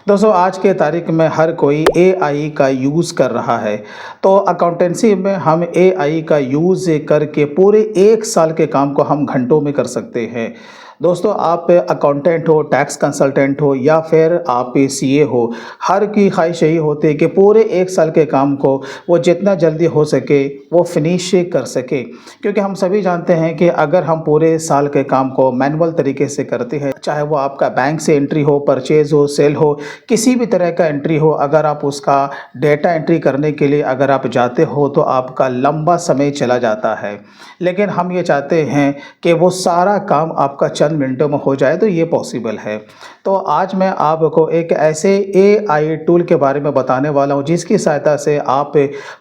दोस्तों आज के तारीख में हर कोई एआई का यूज़ कर रहा है। तो अकाउंटेंसी में हम एआई का यूज़ करके पूरे 1 साल के काम को हम घंटों में कर सकते हैं। दोस्तों आप अकाउंटेंट हो, टैक्स कंसल्टेंट हो या फिर आप सीए हो, हर की ख्वाहिश यही होती है कि पूरे 1 साल के काम को वो जितना जल्दी हो सके वो फिनिश कर सके। क्योंकि हम सभी जानते हैं कि अगर हम पूरे साल के काम को मैनुअल तरीके से करते हैं, चाहे वो आपका बैंक से एंट्री हो, परचेज़ हो, सेल हो, किसी भी तरह का एंट्री हो, अगर आप उसका डेटा एंट्री करने के लिए अगर आप जाते हो तो आपका लंबा समय चला जाता है। लेकिन हम ये चाहते हैं कि वो सारा काम आपका चंद मिनटों में हो जाए, तो ये पॉसिबल है। तो आज मैं आपको एक ऐसे एआई टूल के बारे में बताने वाला हूँ जिसकी सहायता से आप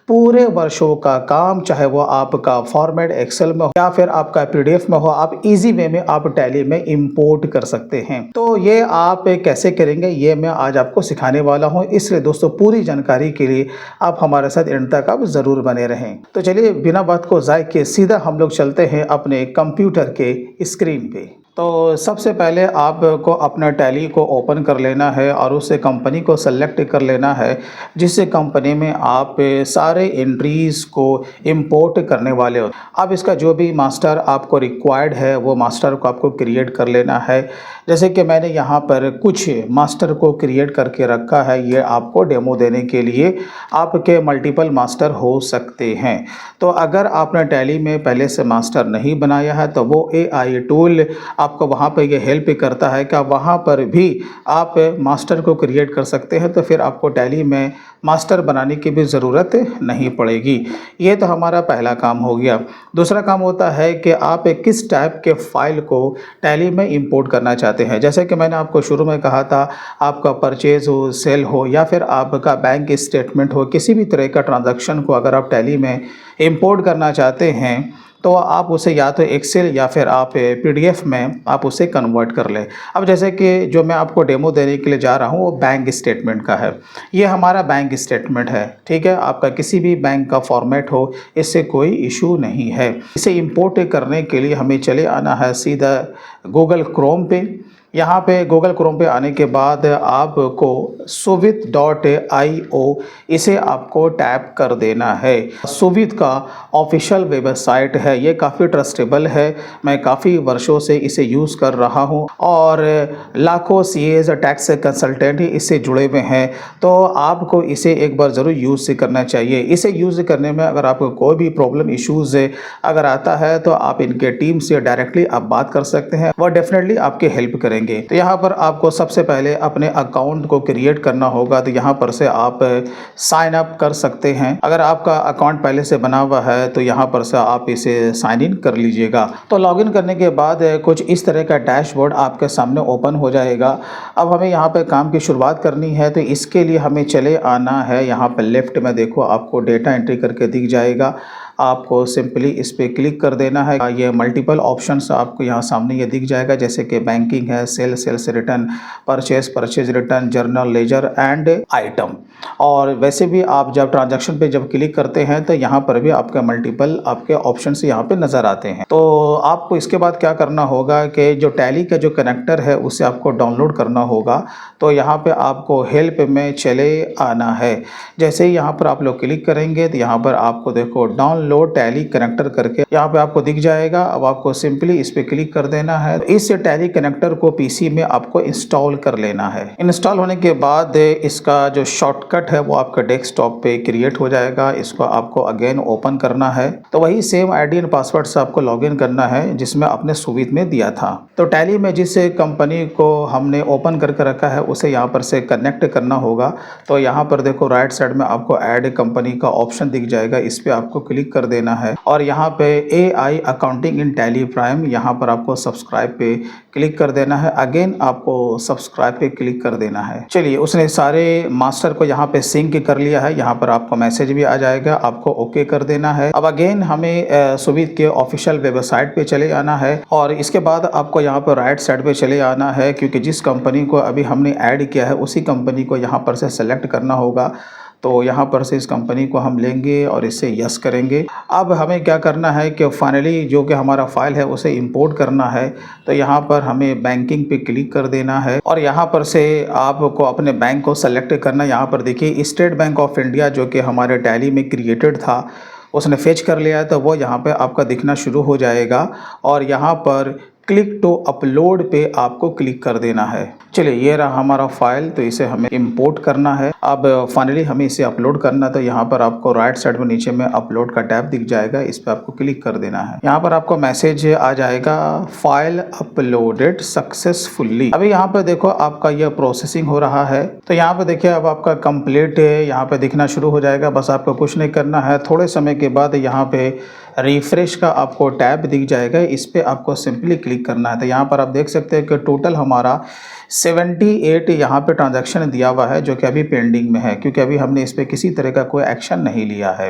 पूरे वर्षों का काम, चाहे वो आपका फॉर्मेट एक्सेल में हो या फिर आपका पीडीएफ में हो, आप इजी वे में आप टैली में इंपोर्ट कर सकते हैं। तो ये आप कैसे करेंगे ये मैं आज आपको सिखाने वाला हूँ, इसलिए दोस्तों पूरी जानकारी के लिए आप हमारे साथ एंड तक आप ज़रूर बने रहें। तो चलिए बिना बात को ज़ाय किए सीधा हम लोग चलते हैं अपने कंप्यूटर के स्क्रीन पे। तो सबसे पहले आपको अपना टैली को ओपन कर लेना है और उस कंपनी को सेलेक्ट कर लेना है जिस कंपनी में आप सारे एंट्रीज़ को इंपोर्ट करने वाले हो। अब इसका जो भी मास्टर आपको रिक्वायर्ड है वो मास्टर को आपको क्रिएट कर लेना है। जैसे कि मैंने यहाँ पर कुछ मास्टर को क्रिएट करके रखा है, ये आपको डेमो देने के लिए। आपके मल्टीपल मास्टर हो सकते हैं। तो अगर आपने टैली में पहले से मास्टर नहीं बनाया है तो वो एआई टूल आपको वहाँ पर ये हेल्प करता है कि वहाँ पर भी आप मास्टर को क्रिएट कर सकते हैं। तो फिर आपको टैली में मास्टर बनाने की भी ज़रूरत नहीं पड़ेगी। ये तो हमारा पहला काम हो गया। दूसरा काम होता है कि आप किस टाइप के फ़ाइल को टैली में इंपोर्ट करना चाहते हैं। जैसे कि मैंने आपको शुरू में कहा था, आपका परचेज़ हो, सेल हो या फिर आपका बैंक स्टेटमेंट हो, किसी भी तरह का ट्रांजैक्शन को अगर आप टैली में इंपोर्ट करना चाहते हैं तो आप उसे या तो एक्सेल या फिर आप पीडीएफ में आप उसे कन्वर्ट कर लें। अब जैसे कि जो मैं आपको डेमो देने के लिए जा रहा हूँ वो बैंक स्टेटमेंट का है। ये हमारा बैंक स्टेटमेंट है, ठीक है। आपका किसी भी बैंक का फॉर्मेट हो, इससे कोई इशू नहीं है। इसे इंपोर्ट करने के लिए हमें चले आना है सीधा गूगल क्रोम पे। यहाँ पे गूगल क्रोम पे आने के बाद आपको suvid.io इसे आपको टैप कर देना है। सुविध का ऑफिशियल वेबसाइट है, ये काफ़ी ट्रस्टेबल है। मैं काफ़ी वर्षों से इसे यूज़ कर रहा हूँ और लाखों सीएज टैक्स कंसल्टेंट ही इससे जुड़े हुए हैं। तो आपको इसे एक बार ज़रूर यूज़ करना चाहिए। इसे यूज़ करने में अगर आपको कोई भी प्रॉब्लम इश्यूज़ अगर आता है तो आप इनके टीम से डायरेक्टली आप बात कर सकते हैं, वो डेफिनेटली आपकी हेल्प करेंगे। तो यहाँ पर आपको सबसे पहले अपने अकाउंट को क्रिएट करना होगा। तो यहाँ पर से आप साइन अप कर सकते हैं। अगर आपका अकाउंट पहले से बना हुआ है तो यहाँ पर से आप इसे साइन इन कर लीजिएगा। तो लॉगिन करने के बाद कुछ इस तरह का डैशबोर्ड आपके सामने ओपन हो जाएगा। अब हमें यहाँ पे काम की शुरुआत करनी है, तो इसके लिए हमें चले आना है। यहाँ पर लेफ्ट में देखो आपको डेटा एंट्री करके दिख जाएगा। आपको सिंपली इस पर क्लिक कर देना है। ये मल्टीपल ऑप्शंस आपको यहाँ सामने ये दिख जाएगा, जैसे कि बैंकिंग है, sales return, purchase return, journal ledger and item. और वैसे भी आप जब ट्रांजैक्शन पे जब क्लिक करते हैं तो यहाँ पर भी आपके मल्टीपल आपके ऑप्शंस यहाँ पे नज़र आते हैं। तो आपको इसके बाद क्या करना होगा कि जो टैली का जो कनेक्टर है उसे आपको डाउनलोड करना होगा। तो यहाँ पे आपको हेल्प में चले आना है। जैसे ही यहाँ पर आप लोग क्लिक करेंगे तो यहाँ पर आपको देखो डाउनलोड टैली कनेक्टर करके यहाँ पे आपको दिख जाएगा। अब आपको सिंपली इस पे क्लिक कर देना है। इस टैली कनेक्टर को पीसी में आपको इंस्टॉल कर लेना है। इंस्टॉल होने के बाद इसका जो शॉर्टकट है वो आपका डेस्कटॉप पे क्रिएट हो जाएगा। इसको आपको अगेन ओपन करना है। तो वही सेम आईडी एंड पासवर्ड से आपको लॉगिन करना है जिसमें आपने सुविध में दिया था। तो टैली में जिस कंपनी को हमने ओपन करके रखा है उसे यहाँ पर से कनेक्ट करना होगा। तो यहाँ पर देखो राइट साइड में आपको ऐड कंपनी का ऑप्शन दिख जाएगा, इस पे आपको क्लिक कर देना है। और यहाँ पे एआई अकाउंटिंग इन टैली प्राइम, यहाँ पर आपको सब्सक्राइब पे क्लिक कर देना है। अगेन आपको सब्सक्राइब पे क्लिक कर देना है। चलिए उसने सारे मास्टर को यहाँ पे सिंक कर लिया है। यहाँ पर आपको मैसेज भी आ जाएगा, आपको ओके कर देना है। अब अगेन हमें सुविध के ऑफिशियल वेबसाइट पे चले आना है और इसके बाद आपको यहाँ पर राइट साइड पे चले आना है, क्योंकि जिस कंपनी को अभी हमने ऐड किया है उसी कंपनी को यहाँ पर से सेलेक्ट करना होगा। तो यहाँ पर से इस कंपनी को हम लेंगे और इसे यस करेंगे। अब हमें क्या करना है कि फाइनली जो कि हमारा फाइल है उसे इंपोर्ट करना है। तो यहाँ पर हमें बैंकिंग पे क्लिक कर देना है और यहाँ पर से आपको अपने बैंक को सेलेक्ट करना है। यहाँ पर देखिए स्टेट बैंक ऑफ इंडिया जो कि हमारे टैली में क्रिएटेड था उसने फेच कर लिया है, तो वो यहाँ पे आपका दिखना शुरू हो जाएगा और यहाँ पर क्लिक टू अपलोड पे आपको क्लिक कर देना है। चलिए ये रहा हमारा फाइल, तो इसे हमें इंपोर्ट करना है। अब फाइनली हमें इसे अपलोड करना है, तो यहाँ पर आपको राइट साइड में नीचे में अपलोड का टैब दिख जाएगा, इस पर आपको क्लिक कर देना है। यहाँ पर आपको मैसेज आ जाएगा फाइल अपलोडेड सक्सेसफुली। अभी यहाँ पर देखो आपका यह प्रोसेसिंग हो रहा है, तो यहाँ पे देखिए अब आपका कंप्लीट है यहाँ पे दिखना शुरू हो जाएगा। बस आपको कुछ नहीं करना है, थोड़े समय के बाद यहाँ पे रिफ्रेश का आपको टैब दिख जाएगा, इस पे आपको सिंपली क्लिक करना है। तो यहाँ पर आप देख सकते हैं कि टोटल हमारा 78 यहाँ पे ट्रांजैक्शन दिया हुआ है जो कि अभी पेंडिंग में है, क्योंकि अभी हमने इस पे किसी तरह का कोई एक्शन नहीं लिया है।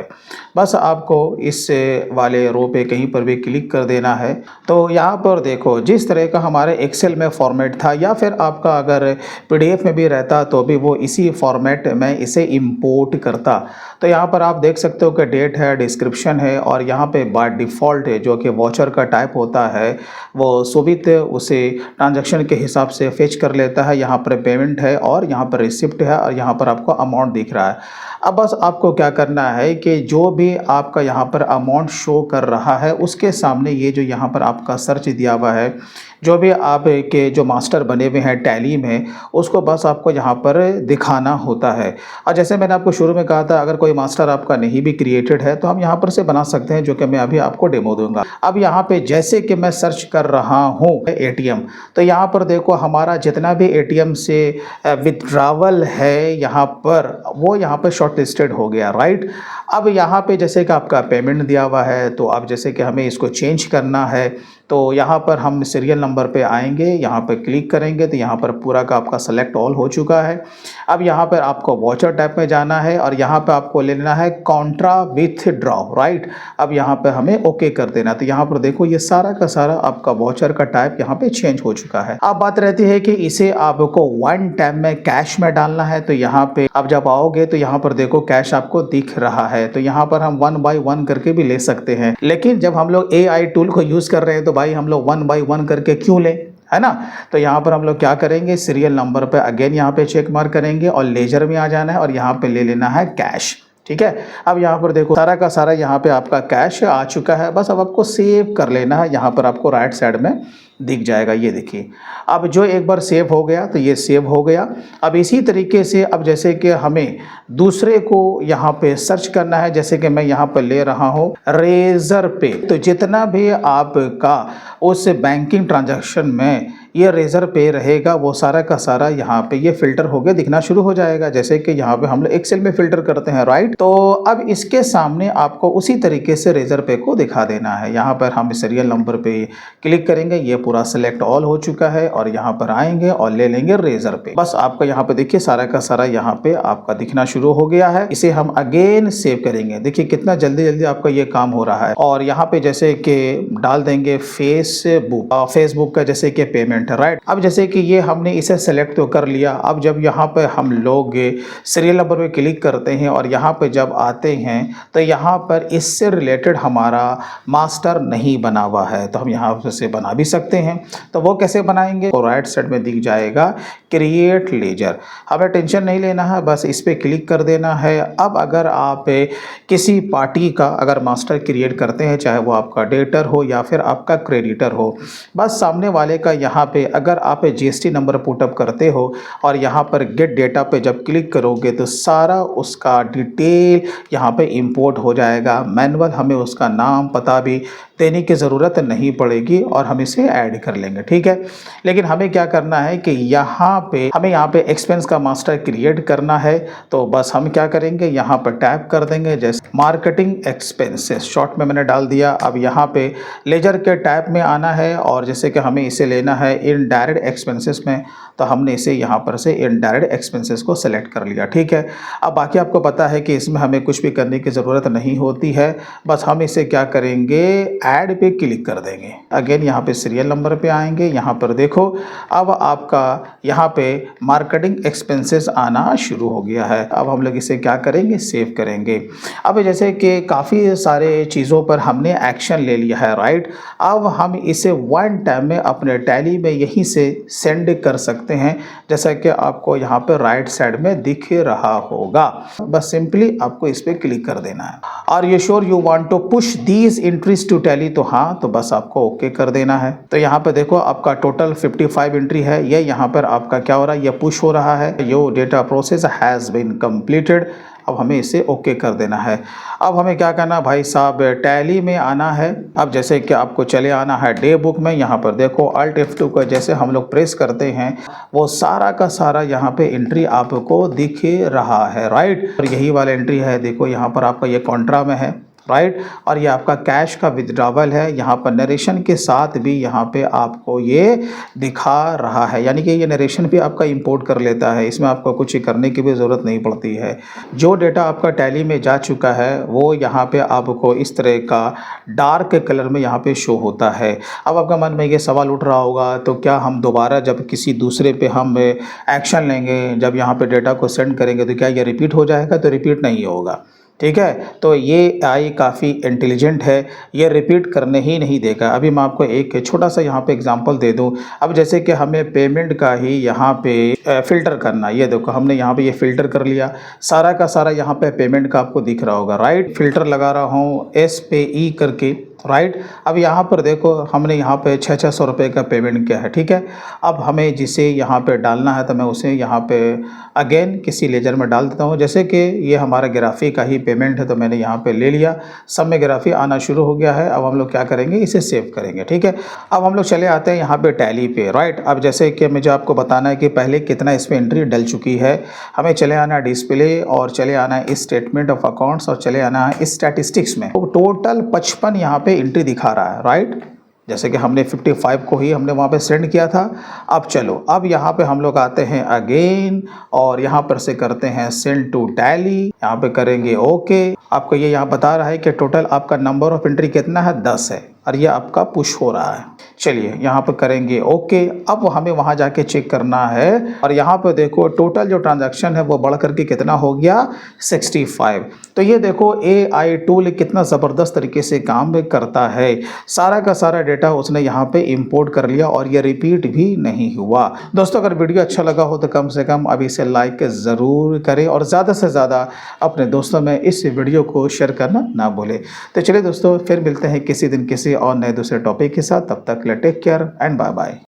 बस आपको इस वाले रो पे कहीं पर भी क्लिक कर देना है। तो यहाँ पर देखो जिस तरह का हमारे एक्सेल में फॉर्मेट था या फिर आपका अगर पीडीएफ में भी रहता तो भी वो इसी फॉर्मेट में इसे इंपोर्ट करता। तो यहाँ पर आप देख सकते हो कि डेट है, डिस्क्रिप्शन है और यहाँ पे बाय डिफ़ॉल्ट है जो कि वॉचर का टाइप होता है वो सुबित उसे ट्रांजैक्शन के हिसाब से फेच कर लेता है। यहाँ पर पेमेंट है और यहाँ पर रिसिप्ट है और यहाँ पर आपको अमाउंट दिख रहा है। अब बस आपको क्या करना है कि जो भी आपका यहाँ पर अमाउंट शो कर रहा है उसके सामने ये जो यहाँ पर आपका सर्च दिया हुआ है, जो भी आपके जो मास्टर बने हुए हैं टैली में, उसको बस आपको यहाँ पर दिखाना होता है। और जैसे मैंने आपको शुरू में कहा था अगर कोई मास्टर आपका नहीं भी क्रिएटेड है तो हम यहाँ पर से बना सकते हैं, जो कि मैं अभी आपको डेमो दूंगा। अब यहाँ पे जैसे कि मैं सर्च कर रहा हूँ एटीएम, तो यहाँ पर देखो हमारा जितना भी एटीएम से विथड्रावल है यहाँ पर वो यहाँ पर शॉर्ट लिस्टेड हो गया, राइट। अब यहाँ पे जैसे कि आपका पेमेंट दिया हुआ है, तो अब जैसे कि हमें इसको चेंज करना है तो यहाँ पर हम सीरियल नंबर पे आएंगे, यहाँ पर क्लिक करेंगे तो यहाँ पर पूरा का आपका सेलेक्ट ऑल हो चुका है। अब यहाँ पर आपको वॉचर टैब में जाना है और यहाँ पर आपको लेना है कॉन्ट्रा विथ ड्रॉ, राइट। अब यहाँ पर हमें ओके कर देना। तो यहाँ पर देखो ये सारा का सारा आपका वॉचर का टाइप यहाँ पे चेंज हो चुका है। अब बात रहती है कि इसे आपको वन टाइम में कैश में डालना है। तो यहाँ पे अब जब आओगे तो यहाँ पर देखो कैश आपको दिख रहा है, तो यहाँ पर हम 1 बाय 1 करके भी ले सकते हैं। लेकिन जब हम लोग AI टूल को यूज कर रहे हैं तो भाई हम लोग 1 बाय 1 करके क्यों लें, है ना। तो यहाँ पर हम लोग क्या करेंगे, सीरियल नंबर पे अगेन यहाँ पे चेक मार्क करेंगे और लेजर में आ जाना है और यहाँ पे ले लेना है कैश, ठीक है। अब यहाँ पर देखो सारा का सारा यहाँ पे आपका कैश आ चुका है। बस अब आपको सेव कर लेना है, यहाँ पर आपको राइट साइड में दिख जाएगा, ये देखिए। अब जो एक बार सेव हो गया तो ये सेव हो गया। अब इसी तरीके से अब जैसे कि हमें दूसरे को यहाँ पे सर्च करना है, जैसे कि मैं यहाँ पर ले रहा हूँ रेजर पे, तो जितना भी आपका उस बैंकिंग ट्रांजैक्शन में ये रेजर पे रहेगा वो सारा का सारा यहाँ पे ये फिल्टर हो गया दिखना शुरू हो जाएगा, जैसे कि यहाँ पे हम लोग एक्सेल में फिल्टर करते हैं, राइट। तो अब इसके सामने आपको उसी तरीके से रेजर पे को दिखा देना है। यहाँ पर हम सीरियल नंबर पे क्लिक करेंगे, ये पूरा सेलेक्ट ऑल हो चुका है और यहाँ पर आएंगे और ले लेंगे रेजर पे। बस आपका यहाँ पे देखिए सारा का सारा यहाँ पे आपका दिखना शुरू हो गया है। इसे हम अगेन सेव करेंगे, देखिए कितना जल्दी जल्दी आपका ये काम हो रहा है। और यहाँ पे जैसे कि डाल देंगे फेसबुक का जैसे कि पेमेंट, राइट। अब जैसे कि ये हमने इसे सेलेक्ट तो कर लिया। अब जब यहाँ पे हम लोग सीरियल नंबर पे क्लिक करते हैं और यहाँ पे जब आते हैं तो यहाँ पर इससे रिलेटेड हमारा मास्टर नहीं बना हुआ है, तो हम यहाँ से बना भी सकते हैं। तो वो कैसे बनाएंगे, तो राइट साइड में दिख जाएगा क्रिएट लेजर। हमें टेंशन नहीं लेना है, बस इस पे क्लिक कर देना है। अब अगर आप किसी पार्टी का अगर मास्टर क्रिएट करते हैं, चाहे वो आपका डेटर हो या फिर आपका क्रेडिटर हो, बस सामने वाले का यहाँ पे अगर आप जीएसटी नंबर पुटअप करते हो और यहाँ पर गेट डेटा पे जब क्लिक करोगे तो सारा उसका डिटेल यहाँ पे इंपोर्ट हो जाएगा। मैनुअल हमें उसका नाम पता भी देने की ज़रूरत नहीं पड़ेगी और हम इसे ऐड कर लेंगे, ठीक है। लेकिन हमें क्या करना है कि हमें यहाँ पे एक्सपेंस का मास्टर क्रिएट करना है। तो बस हम क्या करेंगे, यहाँ पर टैप कर देंगे, जैसे मार्केटिंग एक्सपेंसेस शॉर्ट में मैंने डाल दिया। अब यहाँ पे लेजर के टैब में आना है और जैसे कि हमें इसे लेना है इनडायरेक्ट एक्सपेंसेस में, तो हमने इसे यहाँ पर से इनडायरेक्ट एक्सपेंसेस को सेलेक्ट कर लिया, ठीक है। अब बाकी आपको पता है कि इसमें हमें कुछ भी करने की ज़रूरत नहीं होती है, बस हम इसे क्या करेंगे ऐड पे क्लिक कर देंगे। अगेन यहाँ पे सीरियल नंबर पे आएंगे, यहाँ पर देखो अब आपका यहाँ पे मार्केटिंग एक्सपेंसेस आना शुरू हो गया है। अब हम लोग इसे क्या करेंगे, सेव करेंगे। अब जैसे कि काफ़ी सारे चीज़ों पर हमने एक्शन ले लिया है, राइट। अब हम इसे वन टाइम में अपने टैली में यहीं से सेंड कर सकते हैं, जैसा कि आपको यहाँ पे राइट साइड में दिख रहा होगा। बस सिंपली आपको इस पर क्लिक कर देना है। Are you sure you want to push these entries to Tally, तो हाँ, तो बस आपको ओके कर देना है। तो यहाँ पे देखो आपका टोटल 55 एंट्री है, ये यहाँ पर आपका क्या हो रहा है, ये पुश हो रहा है। Your data process has been completed. अब हमें इसे ओके कर देना है। अब हमें क्या करना भाई साहब, टैली में आना है। अब जैसे कि आपको चले आना है डे बुक में, यहाँ पर देखो Alt F2 का जैसे हम लोग प्रेस करते हैं वो सारा का सारा यहाँ पे एंट्री आपको दिख रहा है, राइट। और यही वाला एंट्री है, देखो यहाँ पर आपका ये कॉन्ट्रा में है, राइट। और ये आपका कैश का विथड्रॉवल है, यहाँ पर नरेशन के साथ भी यहाँ पे आपको ये दिखा रहा है, यानी कि ये नरेशन भी आपका इंपोर्ट कर लेता है। इसमें आपको कुछ करने की भी ज़रूरत नहीं पड़ती है। जो डेटा आपका टैली में जा चुका है वो यहाँ पे आपको इस तरह का डार्क कलर में यहाँ पे शो होता है। अब आपका मन में ये सवाल उठ रहा होगा, तो क्या हम दोबारा जब किसी दूसरे पे हम एक्शन लेंगे, जब यहाँ पे डेटा को सेंड करेंगे, तो क्या ये रिपीट हो जाएगा? तो रिपीट नहीं होगा, ठीक है। तो ये AI काफ़ी इंटेलिजेंट है, ये रिपीट करने ही नहीं देगा। अभी मैं आपको एक छोटा सा यहाँ पे एग्जांपल दे दूँ। अब जैसे कि हमें पेमेंट का ही यहाँ पे फ़िल्टर करना, ये देखो हमने यहाँ पे ये फ़िल्टर कर लिया, सारा का सारा यहाँ पे पेमेंट का आपको दिख रहा होगा, राइट। फ़िल्टर लगा रहा हूँ S पे E करके, राइट। अब यहाँ पर देखो हमने यहाँ पे 600 रुपये का पेमेंट किया है, ठीक है। अब हमें जिसे यहाँ पे डालना है तो मैं उसे यहाँ पे अगेन किसी लेजर में डाल देता हूँ। जैसे कि ये हमारा ग्राफी का ही पेमेंट है, तो मैंने यहाँ पे ले लिया, सब में ग्राफी आना शुरू हो गया है। अब हम लोग क्या करेंगे, इसे सेव करेंगे, ठीक है। अब हम लोग चले आते हैं यहाँ पे टैली पे, राइट। अब जैसे कि मुझे आपको बताना है कि पहले कितना इस पर एंट्री डल चुकी है, हमें चले आना है डिस्प्ले और चले आना है स्टेटमेंट ऑफ अकाउंट्स और चले आना है स्टैटिस्टिक्स में। तो टोटल 55 यहाँ पे एंट्री दिखा रहा है, राइट। जैसे कि हमने 55 को ही हमने वहाँ पे सेंड किया था। अब चलो, अब यहाँ पे हम लोग आते हैं अगेन और यहाँ पर से करते हैं सेंड टू टैली, यहाँ पे करेंगे ओके। आपको ये यहाँ बता रहा है कि टोटल आपका नंबर ऑफ एंट्री कितना है, 10 है, और ये आपका पुश हो रहा है। चलिए यहाँ पर करेंगे ओके। अब हमें वहाँ जाके चेक करना है और यहाँ पे देखो टोटल जो ट्रांजैक्शन है वो बढ़ करके कितना हो गया, 65। तो ये देखो AI टूल कितना ज़बरदस्त तरीके से काम करता है। सारा का सारा डेटा उसने यहाँ पे इंपोर्ट कर लिया और ये रिपीट भी नहीं हुआ। दोस्तों अगर वीडियो अच्छा लगा हो तो कम से कम अभी इसे लाइक ज़रूर करें और ज़्यादा से ज़्यादा अपने दोस्तों में इस वीडियो को शेयर करना ना भूलें। तो चलिए दोस्तों, फिर मिलते हैं किसी दिन किसी और नए दूसरे टॉपिक के साथ। तब तक take care and bye bye.